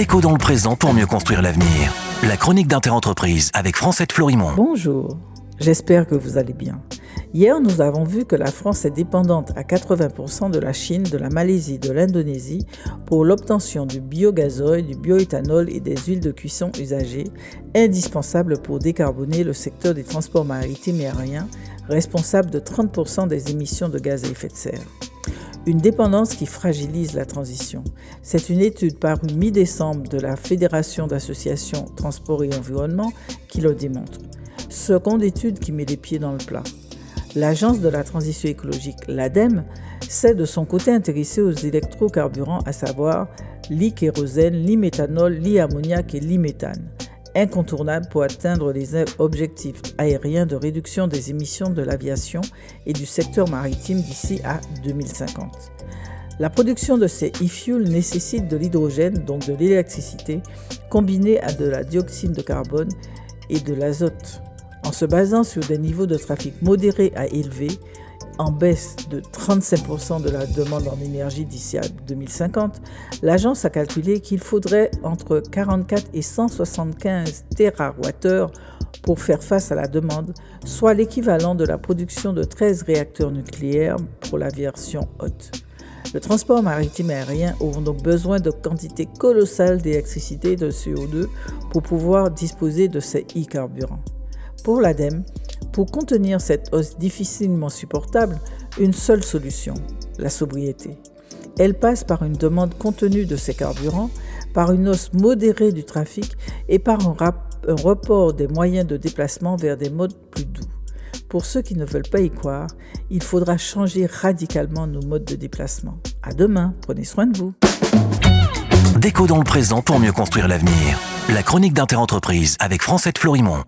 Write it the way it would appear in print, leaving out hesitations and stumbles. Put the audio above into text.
Décodons le présent pour mieux construire l'avenir. La chronique d'Interentreprise avec Francette Florimond. Bonjour, j'espère que vous allez bien. Hier, nous avons vu que la France est dépendante à 80% de la Chine, de la Malaisie, de l'Indonésie pour l'obtention du biogazoil, du bioéthanol et des huiles de cuisson usagées, indispensables pour décarboner le secteur des transports maritimes et aériens, responsable de 30% des émissions de gaz à effet de serre. Une dépendance qui fragilise la transition. C'est une étude parue mi-décembre de la Fédération d'associations Transport et Environnement qui le démontre. Seconde étude qui met les pieds dans le plat. L'Agence de la transition écologique, l'ADEME, s'est de son côté intéressée aux électrocarburants, à savoir l'e-kérosène, l'e-méthanol, l'e-ammoniac et l'e-méthane, incontournables pour atteindre les objectifs aériens de réduction des émissions de l'aviation et du secteur maritime d'ici à 2050. La production de ces e-fuels nécessite de l'hydrogène, donc de l'électricité, combinée à de la dioxyde de carbone et de l'azote. En se basant sur des niveaux de trafic modérés à élevés, en baisse de 35% de la demande en énergie d'ici à 2050, l'agence a calculé qu'il faudrait entre 44 et 175 TWh pour faire face à la demande, soit l'équivalent de la production de 13 réacteurs nucléaires pour la version haute. Le transport maritime et aérien auront donc besoin de quantités colossales d'électricité et de CO2 pour pouvoir disposer de ces e-carburants. Pour l'ADEME, pour contenir cette hausse difficilement supportable, une seule solution, la sobriété. Elle passe par une demande contenue de ces carburants, par une hausse modérée du trafic et par un report des moyens de déplacement vers des modes plus doux. Pour ceux qui ne veulent pas y croire, il faudra changer radicalement nos modes de déplacement. À demain, prenez soin de vous. Décodons le présent pour mieux construire l'avenir. La chronique d'Interentreprise avec Francette Florimond.